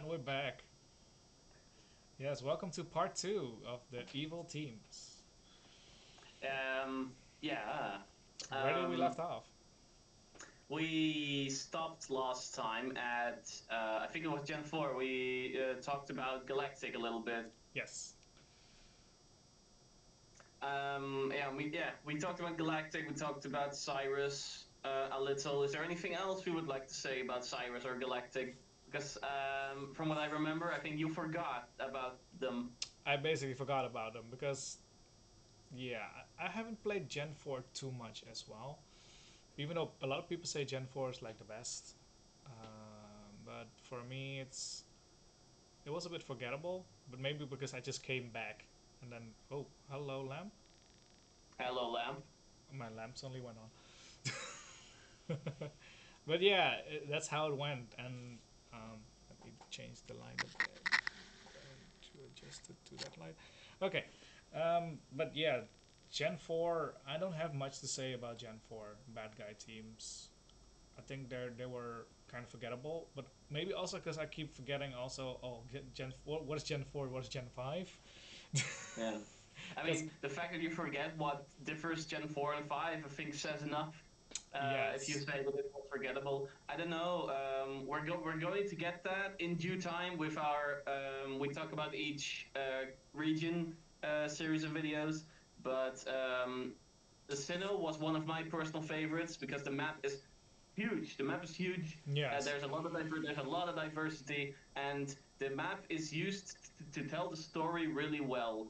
And we're back. Yes, welcome to part two of the evil teams. Yeah. Where did we left off? We stopped last time at I think it was Gen 4. We talked about Galactic a little bit. Yes. We talked about Galactic. We talked about Cyrus a little. Is there anything else we would like to say about Cyrus or Galactic? Because from what I remember, I think you forgot about them. I basically forgot about them because, yeah, I haven't played Gen 4 too much as well. Even though a lot of people say Gen 4 is like the best. But for me, it was a bit forgettable. But maybe because I just came back and then, oh, hello, lamp. Hello, Lamp. My lamps only went on. But yeah, that's how it went. And let me change the light a bit to adjust it to that light. Okay, but yeah, Gen 4. I don't have much to say about Gen 4 bad guy teams. I think they were kind of forgettable, but maybe also because I keep forgetting. Also, oh, Gen 4. What is Gen 4? What is Gen 5? Yeah. I Because mean, the fact that you forget what differs Gen 4 and 5, I think says enough. If you yes, say that it was forgettable, I don't know. We're going to get that in due time with our we talk about each region series of videos. But the Sinnoh was one of my personal favorites because the map is huge. The map is huge. yes, There's a lot of diversity, and the map is used to tell the story really well.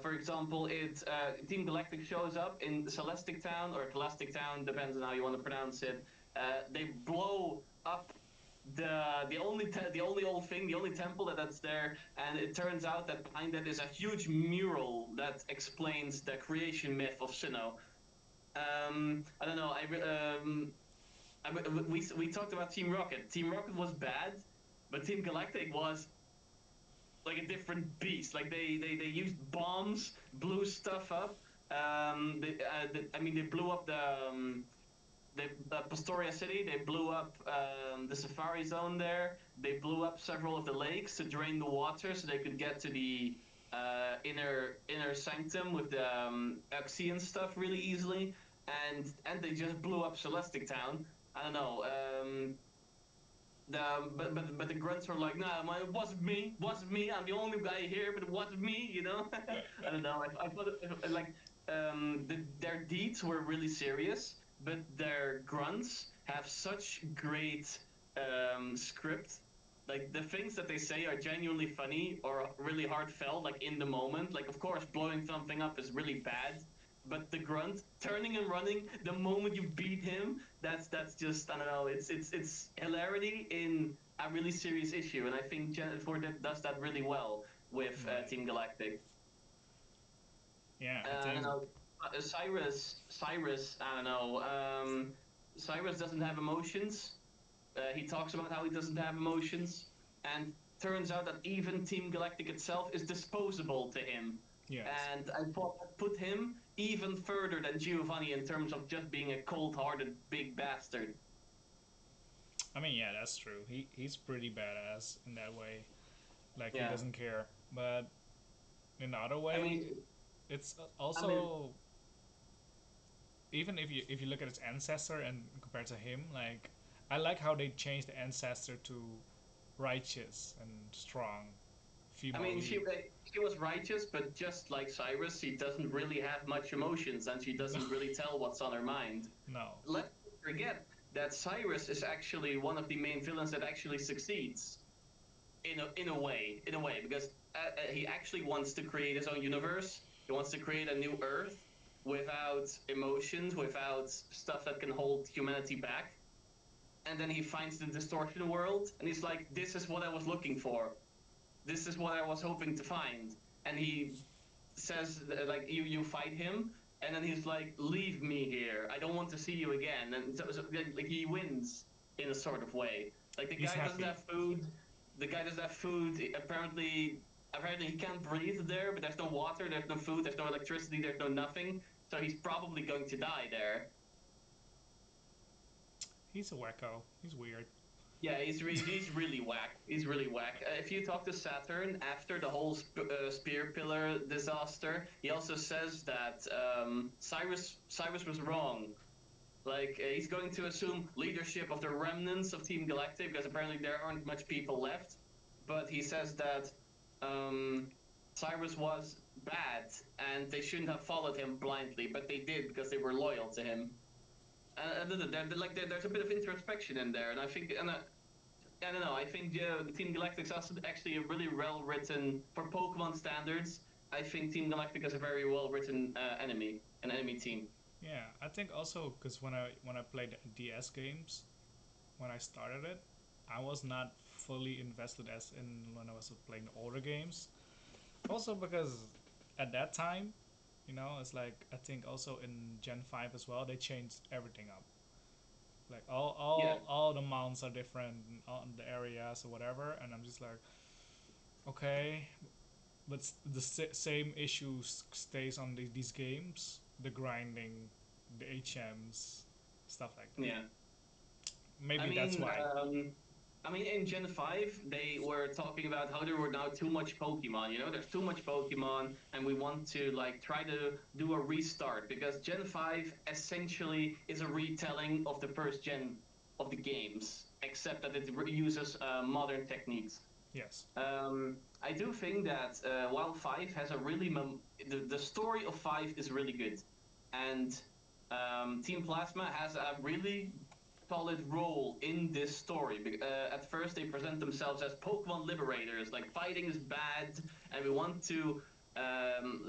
For example, Team Galactic shows up in Celestic Town or Celestic Town, depends on how you want to pronounce it. They blow up the only old thing, the only temple that's there, and it turns out that behind that is a huge mural that explains the creation myth of Sinnoh. I don't know. We talked about Team Rocket. Team Rocket was bad, but Team Galactic was like a different beast. Like they used bombs, blew stuff up. I mean, they blew up the Pastoria City. They blew up the Safari Zone there. They blew up several of the lakes to drain the water so they could get to the inner sanctum with the Uxian stuff really easily. And they just blew up Celestic Town. I don't know. But the grunts were like, nah, man, it wasn't me, wasn't me. I'm the only guy here, but it wasn't me, you know. I don't know. I thought like their deeds were really serious, but their grunts have such great script. Like the things that they say are genuinely funny or really heartfelt, like in the moment. Like, of course, blowing something up is really bad, but the grunt turning and running the moment you beat him, that's just, I don't know, it's hilarity in a really serious issue, and I think Gen 4 does that really well with right. Team Galactic. Yeah, I I don't think know. Cyrus, I don't know. Cyrus doesn't have emotions. He talks about how he doesn't have emotions, and turns out that even Team Galactic itself is disposable to him. yes. And I thought that put him even further than Giovanni in terms of just being a cold-hearted big bastard. I mean, yeah, that's true. He's pretty badass in that way. Like he Yeah, doesn't care, but in the other I way, mean, it's I mean, also even if you look at his ancestor and compared to him, like I like how they changed the ancestor to righteous and strong, I female mean, lead. she was righteous, but just like Cyrus, she doesn't really have much emotions, and she doesn't really tell what's on her mind. No, Let's not forget that Cyrus is actually one of the main villains that actually succeeds in a way, because he actually wants to create his own universe. He wants to create a new Earth without emotions, without stuff that can hold humanity back. And then he finds the distortion world, and he's like, "This is what I was looking for. This is what I was hoping to find." And he says, like, you fight him, and then he's like, "Leave me here. I don't want to see you again." And like he wins in a sort of way. Like the he's guy doesn't happy. have food. The guy doesn't have food. Apparently he can't breathe there. But there's no water. There's no food. There's no electricity. There's no nothing. So he's probably going to die there. He's a wacko. He's weird. Yeah, he's really whack. He's really whack. If you talk to Saturn after the whole spear pillar disaster, he also says that Cyrus was wrong. Like he's going to assume leadership of the remnants of Team Galactic because apparently there aren't much people left. But he says that um, Cyrus was bad and they shouldn't have followed him blindly, but they did because they were loyal to him. There's a bit of introspection in there, and I think, I don't know. I think the Team Galactic's actually a really well written for Pokemon standards. I think Team Galactic is a very well written an enemy team. Yeah, I think also because when I played DS games, when I started it, I was not fully invested as in when I was playing older games. Also because at that time, it's like I think also in Gen 5 as well, they changed everything up. Like all Yeah, all all the mounts are different, all the areas or whatever, and I'm just like, okay, but the same issues stays on these games, the grinding, the HMs, stuff like that. yeah. I Maybe that's mean, why. in Gen 5, they were talking about how there were now too much Pokemon. You know, there's too much Pokemon, and we want to like try to do a restart because Gen 5 essentially is a retelling of the first gen of the games, except that it uses modern techniques. Yes. I do think that while 5 has a really the story of 5 is really good, and Team Plasma has a really solid role in this story. At first, they present themselves as Pokemon liberators, like fighting is bad, and we want to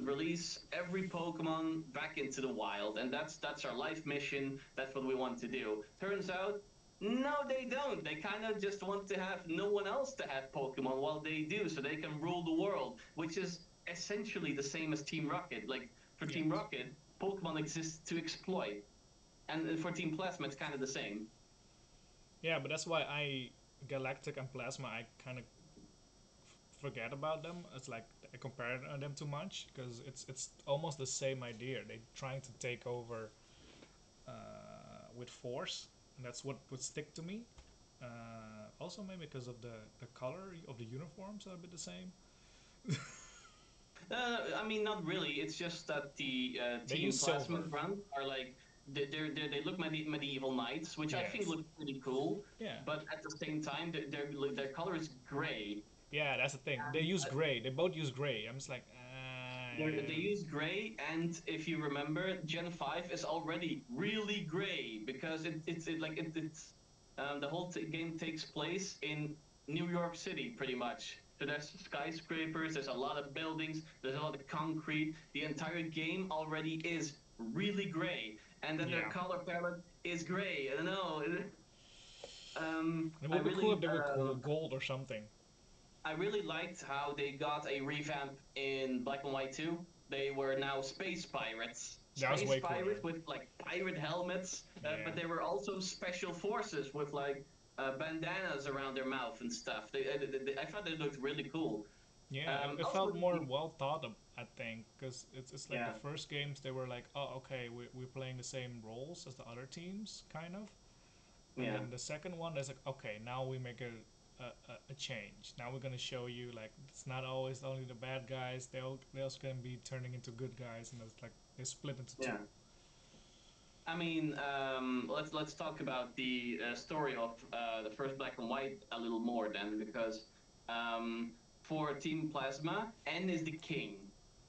release every Pokemon back into the wild, and that's our life mission. That's what we want to do. Turns out. No, they don't. They kind of just want to have no one else to have Pokemon while they do, so they can rule the world, which is essentially the same as Team Rocket. Like, for Team Yes. Rocket, Pokemon exists to exploit. And for Team Plasma, it's kind of the same. Yeah, but that's why I Galactic and Plasma I kind of forget about them. It's like I compare them too much because it's almost the same idea. They're trying to take over with force, and that's what would stick to me. Also, maybe because of the color of the uniforms are a bit the same. I mean, not really. It's just that the They Team use Plasma silver. brand are like they look medieval knights, which I think Yes. look pretty cool. Yeah. But at the same time, their color is gray. Yeah, that's the thing. They And use gray. They both use gray. I'm just like, they use gray, and if you remember, Gen 5 is already really gray because it's the whole game takes place in New York City, pretty much. So there's skyscrapers, there's a lot of buildings, there's a lot of concrete. The entire game already is really gray, and then their yeah. color palette is gray. I don't know. It I would be cool if really they were gold or something. I really liked how they got a revamp in Black and White 2. They were now space pirates. That was Space way cooler. pirates with like pirate helmets, Yeah. but they were also special forces with like bandanas around their mouth and stuff. I thought they looked really cool. Yeah, it Also, felt more well thought of, I think, because it's like the yeah, first games they were like, oh, okay, we're playing the same roles as the other teams, kind of. And yeah. then the second one is like, okay, now we make a change. Now we're gonna show you like it's not always only the bad guys. They also can be turning into good guys, and it's like they split into two. Yeah. I mean, let's talk about the story of the first Black and White a little more then, because um, for Team Plasma, N is the king.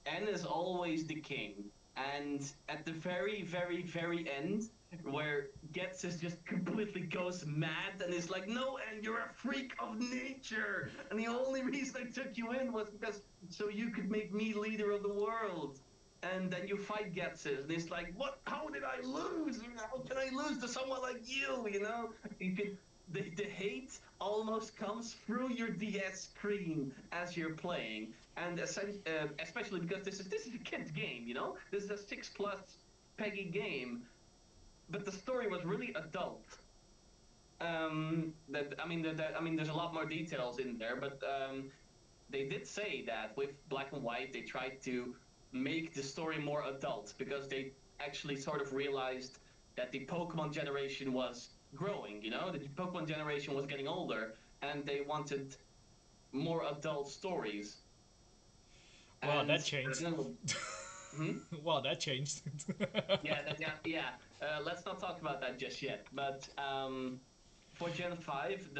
N is always the king, and at the very, very, very end, where Getsus just completely goes mad and is like, "No, N, you're a freak of nature, and the only reason I took you in was because so you could make me leader of the world." And then you fight Getsis, and it's like, what? How did I lose? How can I lose to someone like you? You know, you could. The hate almost comes through your DS screen as you're playing, and especially because this is a kid's game. You know, this is a 6+ Peggy game, but the story was really adult. There's a lot more details in there, but they did say that with Black and White, they tried to make the story more adult because they actually sort of realized that the Pokemon generation was growing. You know, the Pokemon generation was getting older, and they wanted more adult stories. Well, And that changed. no, hmm? Well, that changed. Yeah. Let's not talk about that just yet. But for Gen 5,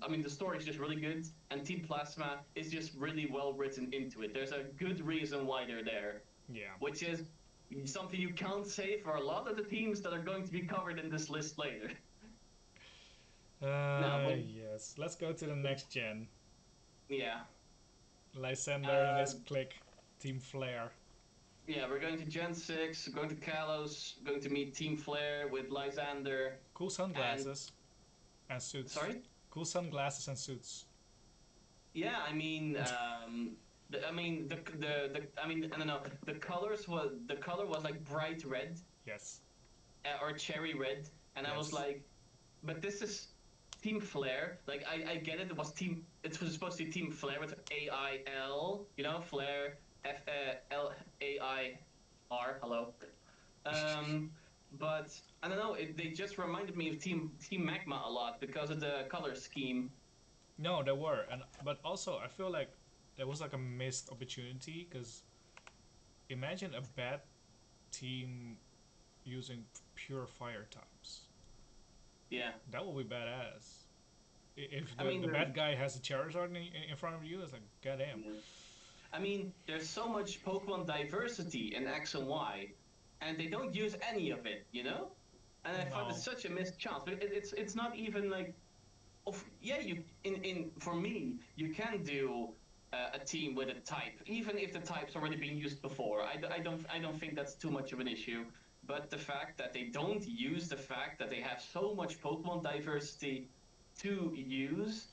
I mean the story is just really good, and Team Plasma is just really well written into it. There's a good reason why they're there, Yeah. which is something you can't say for a lot of the teams that are going to be covered in this list later. Now, but Yes. Let's go to the next gen. yeah, Lysander and uh, his clique, Team Flare. yeah, we're going to Gen 6, going to Kalos, going to meet Team Flare with Lysander, Cool and sunglasses and suits. sorry. Cool sunglasses and suits. Yeah, I mean, I mean, I don't know. The color was like bright red Yes. or cherry red, and I was Yes. like, but this is Team Flare. Like, I get it. It was team. It was supposed to be Team Flare with AIL. You know, Flare FLAIR. Hello. Um, but I don't know. They just reminded me of Team Magma a lot because of the color scheme. No, there were, and but also I feel like there was like a missed opportunity because imagine a bad team using pure fire types. Yeah. That would be badass. If I the mean, bad guy has a Charizard in front of you, it's like goddamn. yeah. I mean, there's so much Pokemon diversity in X and Y, and they don't use any of it, you know? And I find it No, such a missed chance. It's not even like, yeah, you in for me, you can do a team with a type, even if the type's already been used before. I don't think that's too much of an issue. But the fact that they don't use the fact that they have so much Pokemon diversity to use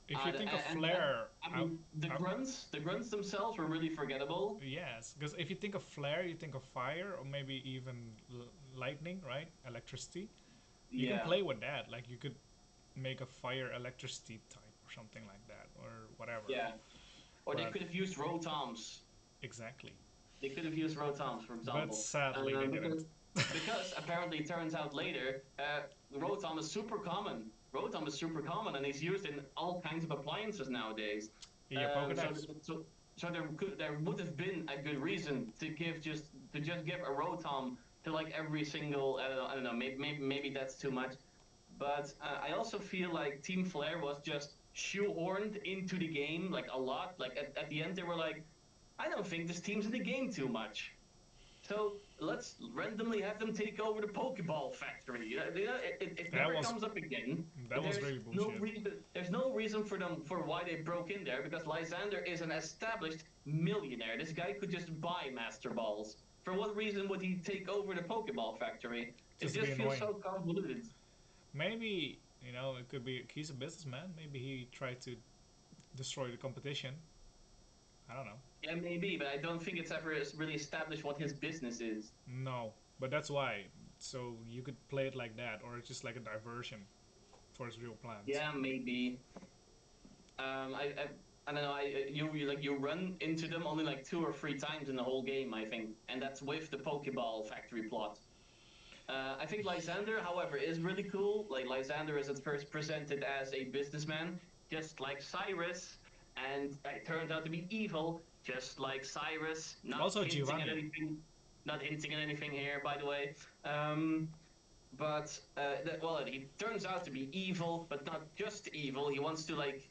if you think of and Flare, I mean the grunts themselves were really forgettable. yes, because if you think of Flare, you think of fire or maybe even lightning, right? Electricity. You can Yeah, play with that. Like you could make a fire electricity type or something like that or whatever. yeah. Or they But could have used Rotoms. exactly. They could have used Rotoms, for But example, sadly, they didn't. because apparently it turns out later, Rotom is super common. Rotom is super common, and he's used in all kinds of appliances nowadays. In your Pokedex. So there would have been a good reason to just give a Rotom to like every single I don't know maybe that's too much. But I also feel like Team Flare was just shoehorned into the game like a lot. Like at the end, they were like, I don't think this team's in the game too much. So let's randomly have them take over the Pokeball factory. It That never was comes up again. that was really bullshit. There's no reason for them for why they broke in there because Lysander is an established millionaire. This guy could just buy Master Balls. For what reason would he take over the Pokeball factory? It Just to be just feels annoying. so convoluted. Maybe, it could be he's a businessman. Maybe he tried to destroy the competition. I don't know. Yeah, maybe, but I don't think it's ever really established what his business is. No, but that's why. So you could play it like that, or it's just like a diversion for his real plans. Yeah, maybe. I don't know. You run into them only like 2 or 3 times in the whole game, I think, and that's with the Pokeball factory plot. I think Lysander, however, is really cool. Like Lysander is at first presented as a businessman, just like Cyrus, and it turns out to be evil, just like Cyrus. Also, Giovanni. Not hinting at anything here, by the way. But well, he turns out to be evil, but not just evil. He wants to like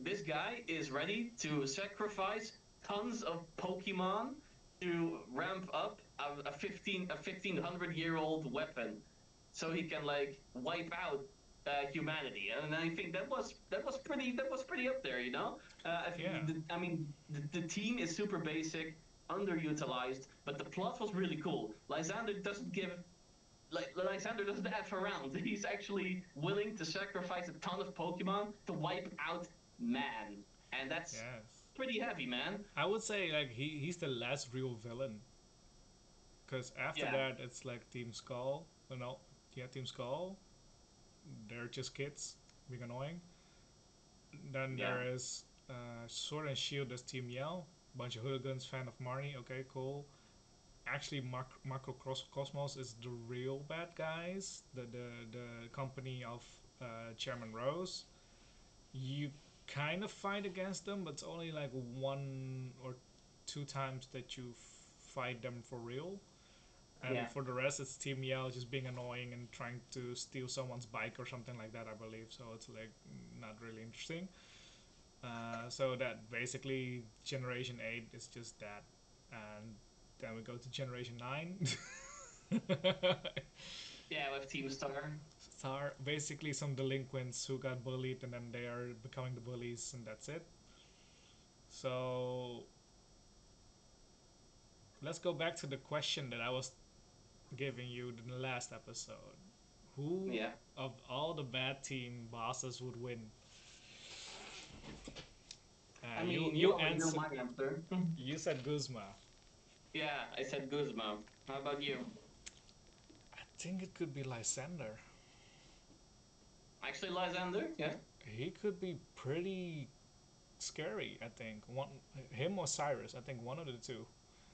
this guy is ready to sacrifice tons of Pokemon to ramp up a 1500-year-old weapon, so he can like wipe out humanity. And I think that was pretty up there, you know. Yeah, I mean, the team is super basic, underutilized, but the plot was really cool. Lysander doesn't F around. He's actually willing to sacrifice a ton of Pokemon to wipe out man. And that's yes. pretty heavy, man. I would say like he's the last real villain, because after Yeah, that it's like Team Skull. No, yeah, Team Skull. They're just kids, being annoying. Then yeah, there is Sword and Shield as Team Yell. Bunch of hooligans, fan of Marnie. Okay, cool. actually Cosmos is the real bad guys, the company of Chairman Rose. You kind of fight against them, but it's only like one or two times that you fight them for real. Yeah. And for the rest, it's Team Yell just being annoying and trying to steal someone's bike or something like that, I believe. So it's like not really interesting. So that basically Generation 8 is just that. And then we go to Generation 9. Yeah, with Team Star. Are basically some delinquents who got bullied and then they are becoming the bullies, and that's it. So let's go back to the question that I was giving you in the last episode. Who Yeah. of all the bad team bosses would win? I You mean, you you already know answer. my answer. You said Guzma. Yeah, I said Guzma. How about you? I think it could be Lysander. Actually, Lysander? Yeah. He could be pretty scary. I think one him or Cyrus. I think one of the two.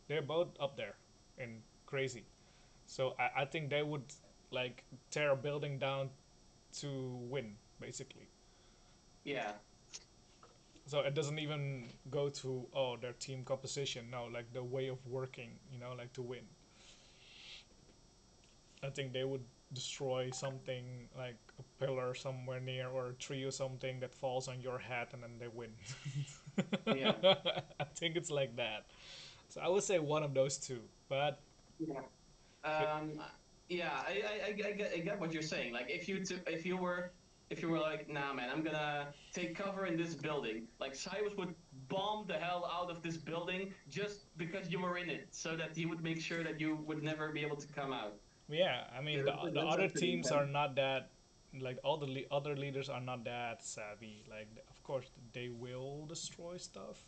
They're both up there and crazy. So I think they would like tear a building down to win, basically. Yeah. So it doesn't even go to their team composition. No, like the way of working. Like to win. I think they would destroy something like a pillar somewhere near or a tree or something that falls on your head and then they win. Yeah. I think it's like that. So I would say one of those two. But Yeah. Um, yeah, I get what you're saying. Like, if you were like, nah, man, I'm gonna take cover in this building. Like, Cyrus would bomb the hell out of this building just because you were in it, so that he would make sure that you would never be able to come out. yeah, I Yeah, mean the that's other actually teams are intense. not that like all the other leaders are not that savvy. Like of course they will destroy stuff,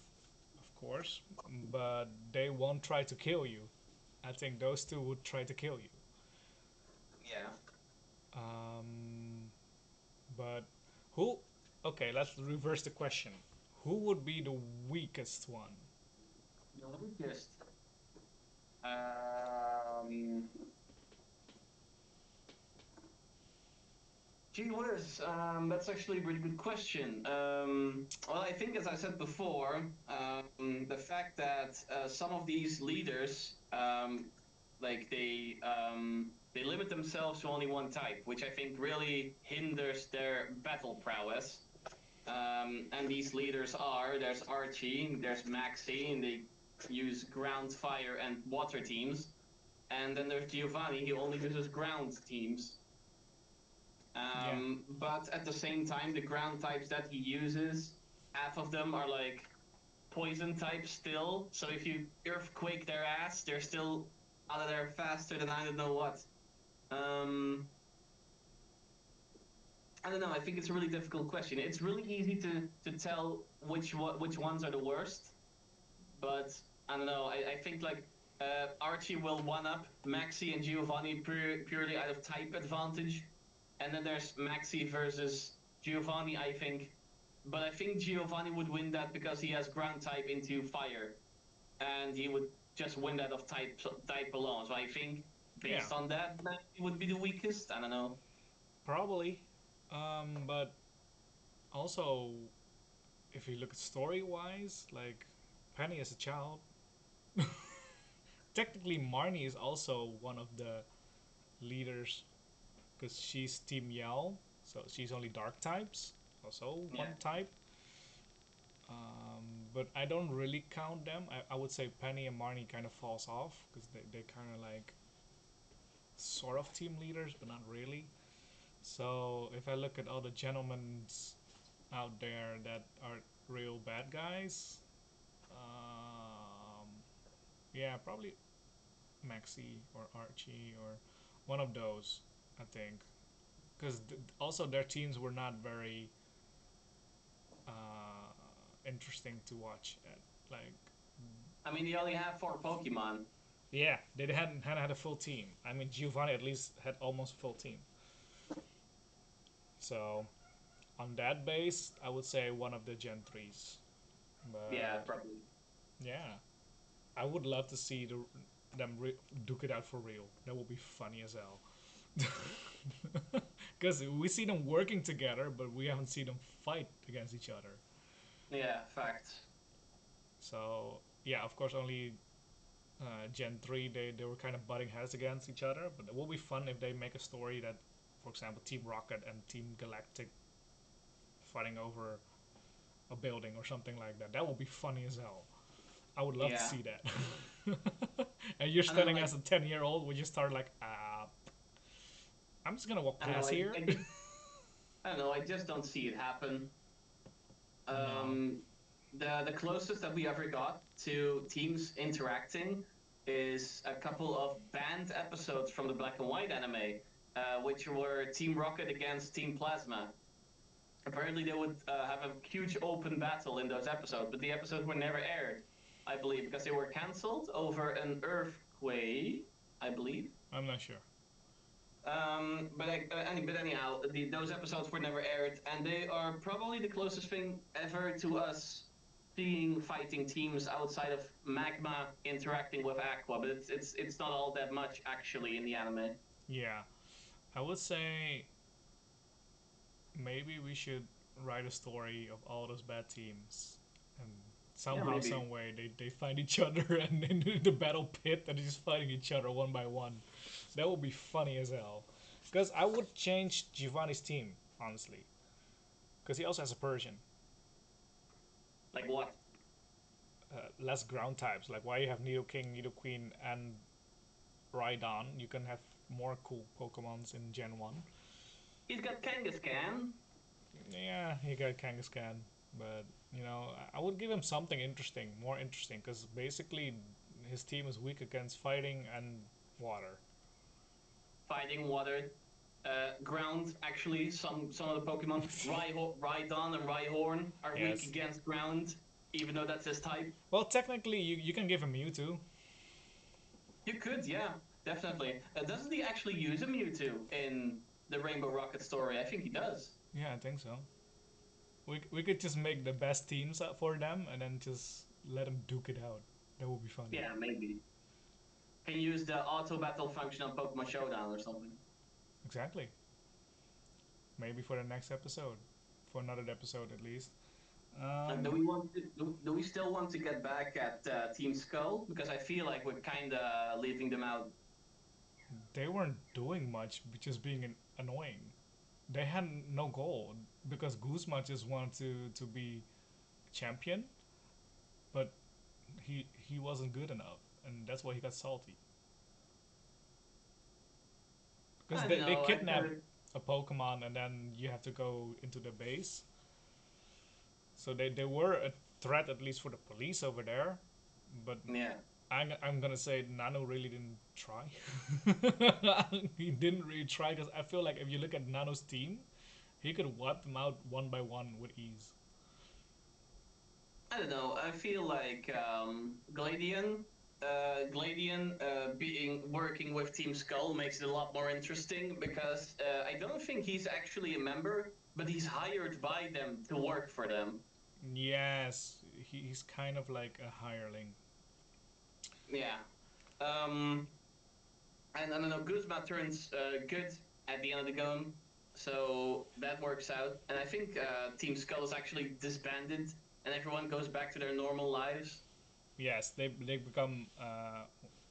of course, but they won't try to kill you. I think those two would try to kill you. Yeah. Um, but who? Okay, let's reverse the question. Who would be the weakest one? The weakest. Um, Gee whiz, that's actually a really good question. Well, I think, as I said before, the fact that some of these leaders, like they limit themselves to only one type, which I think really hinders their battle prowess. And these leaders are there's Archie, there's Maxi, and they use ground, fire, and water teams. And then there's Giovanni, he only uses ground teams. Yeah, But at the same time, the ground types that he uses, half of them are like poison types still. So if you earthquake their ass, they're still out of there faster than I don't know what. Um, I don't know. I think it's a really difficult question. It's really easy to tell which ones are the worst, but I don't know. I think like Archie will one up Maxi and Giovanni purely out of type advantage, and then there's Maxi versus Giovanni. I think, but I think Giovanni would win that because he has ground type into fire, and he would just win that of type alone. So I think yeah, based on that, Maxi would be the weakest. I don't know. probably. But also, if you look at story wise, like Penny as a child, technically Marnie is also one of the leaders because she's Team Yell, so she's only dark types, also Yeah. one type. But I don't really count them. I would say Penny and Marnie kind of falls off because they kind of like sort of team leaders, but not really. So if I look at all the gentlemen out there that are real bad guys, um, yeah, probably Maxi or Archie or one of those, I think. Because also their teams were not very interesting to watch. Like, I mean, you only have four Pokemon. yeah, they hadn't had a full team. I mean, Giovanni at least had almost full team. So on that base, I would say one of the Gen threes. Yeah, But probably. yeah, I would love to see them duke it out for real. That will be funny as hell. Because we see them working together, but we haven't seen them fight against each other. Yeah, facts. So yeah, of course, only Gen 3 they were kind of butting heads against each other. But it will be fun if they make a story that, for example, Team Rocket and Team Galactic fighting over a building or something like that. That would be funny as hell. I would love to Yeah. see that. And you're And then standing like as a 10-year-old, would you start like, I'm just gonna walk I don't know, past here? I don't know, I just don't see it happen. No. Um, the closest that we ever got to teams interacting is a couple of banned episodes from the Black and White anime, which were Team Rocket against Team Plasma. Apparently, they would have a huge open battle in those episodes, but the episodes were never aired, I believe, because they were cancelled over an earthquake, I believe. I'm not sure. But anyhow, those episodes were never aired, and they are probably the closest thing ever to us seeing fighting teams outside of Magma interacting with Aqua. But it's not all that much actually in the anime. Yeah, I would say maybe we should write a story of all those bad teams, and Yeah, somehow, maybe. some way, they find each other and in the battle pit and just fighting each other one by one. That would be funny as hell. Because I would change Giovanni's team, honestly. Because he also has a Persian. Like what? Less ground types. Like why you have Nido King, Nido Queen, and Rhydon. You can have more cool Pokemons in Gen 1. He's got Kangaskhan. Yeah, he got Kangaskhan. But, I would give him something interesting, more interesting. Because basically, his team is weak against fighting and water. Fighting water, ground. Actually, some of the Pokemon, Rhydon and Rhyhorn, are weak Yes. against ground, even though that's his type. Well, technically, you can give him Mewtwo. You could, yeah, definitely. Doesn't he actually use a Mewtwo in the Rainbow Rocket story? I think he does. Yeah, I think so. We could just make the best teams up for them and then just let them duke it out. That would be funny. Yeah, maybe. Can use the auto battle function on Pokemon Showdown or something. Exactly. Maybe for the next episode. For another episode at least. And do we still want to get back at Team Skull? Because I feel like we're kind of leaving them out. They weren't doing much, just being annoying. They had no goal because Guzma just wanted to be champion, but he wasn't good enough, and that's why he got salty. Because I they, don't they know. I've kidnap heard. a Pokemon and then you have to go into the base. So they were a threat at least for the police over there, but Yeah. I'm gonna say Nano really didn't try. He didn't really try because I feel like if you look at Nano's team, he could wipe them out one by one with ease. I don't know. I feel like Gladian being working with Team Skull makes it a lot more interesting because I don't think he's actually a member, but he's hired by them to work for them. Yes, he's kind of like a hireling. Yeah. Um, and I don't know. Guzma turns good at the end of the game, so that works out. And I think Team Skull is actually disbanded, and everyone goes back to their normal lives. Yes, they become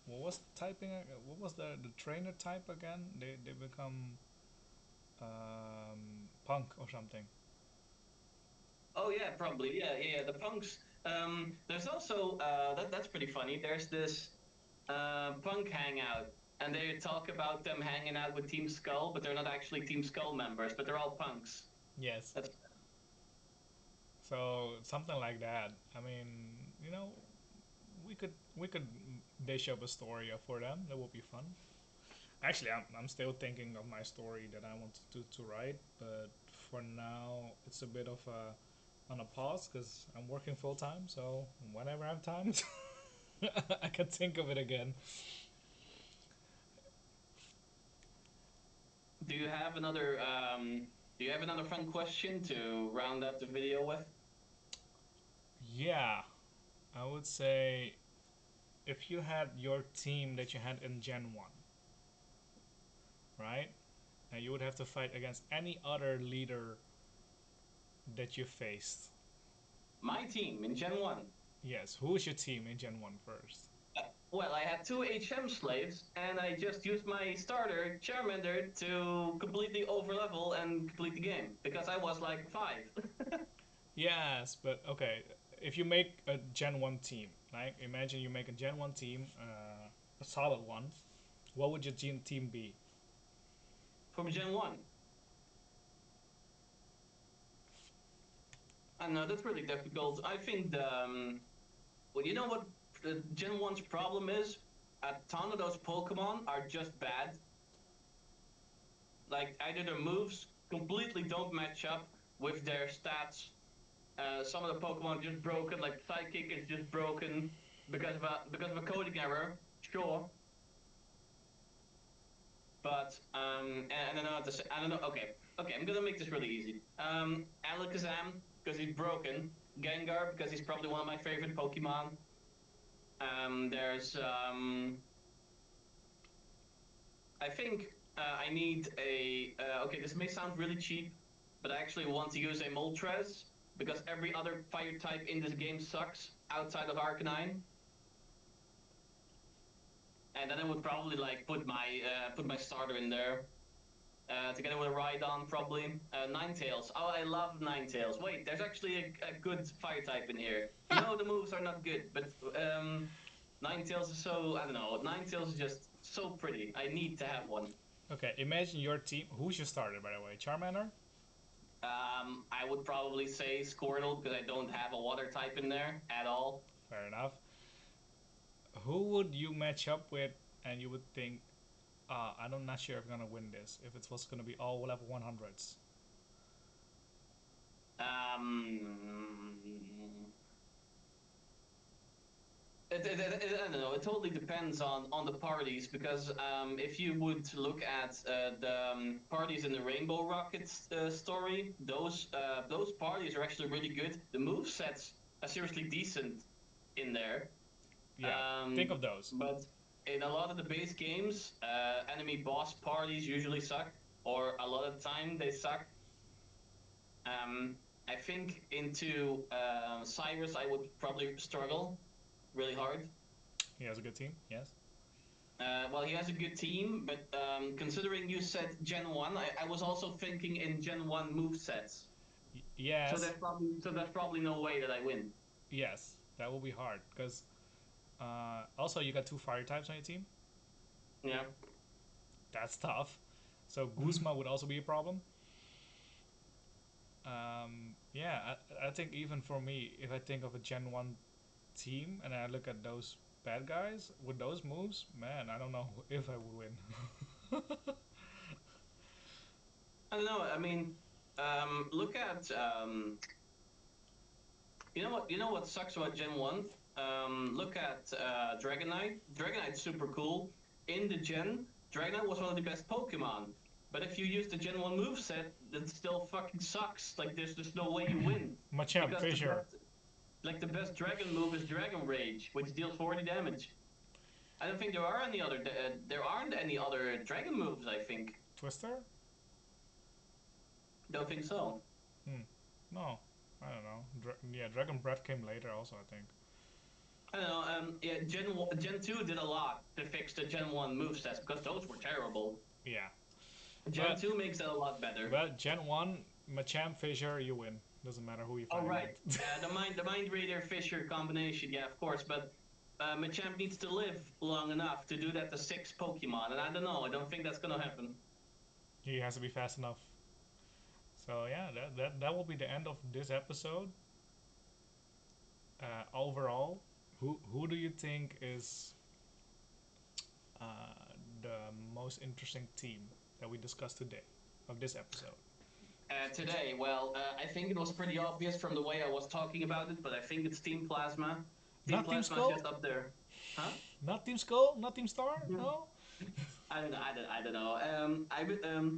what was typing? What was the trainer type again? They become punk or something. Oh yeah, probably. Yeah, yeah. The punks. There's also that's pretty funny. There's this punk hangout, and they talk about them hanging out with Team Skull, but they're not actually Team Skull members, but they're all punks. Yes. That's So something like that. I mean, you know, we could dish up a story for them. That would be fun. Actually, I'm still thinking of my story that I want to write, but for now it's a bit of a on a pause because I'm working full time. So whenever I have time, I can think of it again. Do you have another Do you have another fun question to round up the video with? Yeah, I would say. if you had your team that you had in Gen 1, right? And you would have to fight against any other leader that you faced. My team in Gen 1. Yes, who is your team in Gen 1 first? Well, I had two HM slaves, and I just used my starter, Charmander, to completely overlevel and complete the game. Because I was like 5. Yes, but okay. If you make a Gen 1 team, like imagine you make a Gen 1 team, a solid one, what would your team be? From Gen 1. I know, that's really difficult. I think well, you know what Gen 1's problem is? A ton of those Pokemon are just bad. Like, either their moves completely don't match up with their stats. Some of the Pokemon are just broken, like Psychic is just broken because of a coding error, sure. But and I don't know what to say. I don't know. Okay, okay, I'm gonna make this really easy. Alakazam because he's broken. Gengar because he's probably one of my favorite Pokemon. There's I think I need a. Okay, this may sound really cheap, but I actually want to use a Moltres because every other fire type in this game sucks outside of Arcanine. And then I would probably like put my starter in there. Together with a Rhydon, probably. Ninetales. Oh, I love Ninetales. Wait, there's actually a good fire type in here. No, the moves are not good, but Ninetales is so, I don't know, Ninetales is just so pretty. I need to have one. Okay, imagine your team. Who's your starter, by the way? Charmander? I would probably say Squirtle because I don't have a water type in there at all. Fair enough. Who would you match up with and you would think, I'm not sure if I'm gonna win this, if it was gonna be all level 100s? Um, I don't know. It totally depends on the parties because if you would look at the parties in the Rainbow Rockets story, those parties are actually really good. The move sets are seriously decent in there. Yeah, think Um, of those. but in a lot of the base games, enemy boss parties usually suck, or a lot of the time they suck. Um, I think into Cyrus, I would probably struggle really hard. He has a good team, yes. Well, he has a good team, but considering you said Gen 1, I was also thinking in Gen 1 move sets. Yes, So there's probably no way that I win. yes, that will be hard because also you got two fire types on your team. Yeah. That's tough. So Guzma would also be a problem. Yeah, I think even for me, if I think of a Gen 1 team and I look at those bad guys with those moves, man, I don't know if I would win. I don't know. I mean, look at you know what sucks about Gen 1? Look at Dragonite. Dragonite's super cool. In the Gen, Dragonite was one of the best Pokemon. But if you use the Gen 1 moveset, that still fucking sucks. Like there's just no way you win. Machamp, Because Fissure. the best dragon move is Dragon Rage, which deals 40 damage. I don't think there aren't any other dragon moves, I think. Twister? Don't think so. Hmm. No, I don't know. Yeah, Dragon Breath came later also, I think. I don't know. Yeah, Gen 2 did a lot to fix the Gen 1 movesets because those were terrible. Yeah. Gen But 2 makes that a lot better. Gen 1, Machamp, Fissure, you win. Doesn't matter who you Oh fight right, against. the Mind Raider Fisher combination, yeah, of course. But Machamp needs to live long enough to do that to 6 Pokemon, and I don't know. I don't think that's gonna happen. He has to be fast enough. So yeah, that will be the end of this episode. Overall, who do you think is uh, the most interesting team that we discussed today of this episode? Today, well, I think it was pretty obvious from the way I was talking about it, but I think it's Team Plasma. Team Not Team Plasma is Skull? just up there, huh? Not Team Skull? Not Team Star? No? I don't know. I don't know.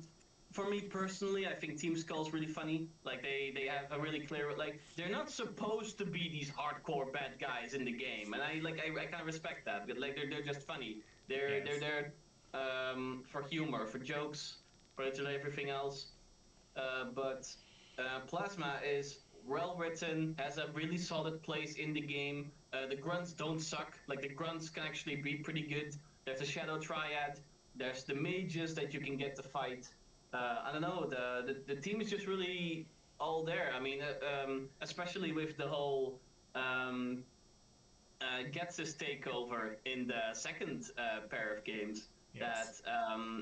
for me personally, I think Team Skull's really funny. Like they have a really clear like they're not supposed to be these hardcore bad guys in the game, and I kind of respect that. But like they're just funny. They're Yes. there for humor, for jokes, for literally everything else. But Plasma is well written, has a really solid place in the game. The grunts don't suck. Like the grunts can actually be pretty good. There's a Shadow Triad. There's the mages that you can get to fight. I don't know. The team is just really all there. I mean, especially with the whole gets his takeover in the second pair of games that Yes.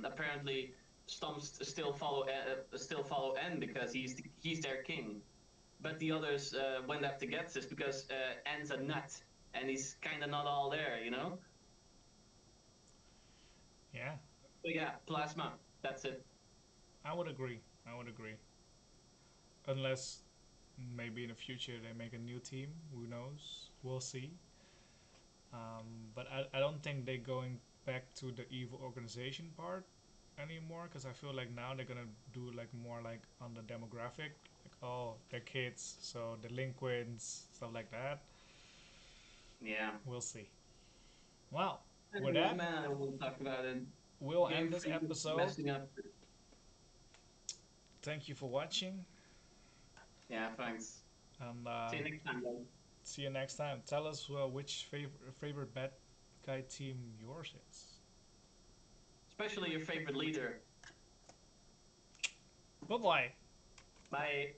apparently Stomps still follow N because he's their king, but the others went after Getsis because N's a nut and he's kind of not all there, you know. Yeah. So yeah, Plasma. That's it. I would agree. I would agree. Unless maybe in the future they make a new team. Who knows? We'll see. But I don't think they're going back to the evil organization part anymore because I feel like now they're gonna do like more like on the demographic, like oh they're kids, so delinquents, stuff like that. Yeah. We'll see. Well, with Anyways, that, man, I don't want to talk about it. we'll Game end this Freak is episode. messing up. Thank you for watching, Yeah, thanks. and See you next time, guys. see you next time. Tell us which favorite bad guy team yours is. Especially your favorite leader. Bye bye. Bye.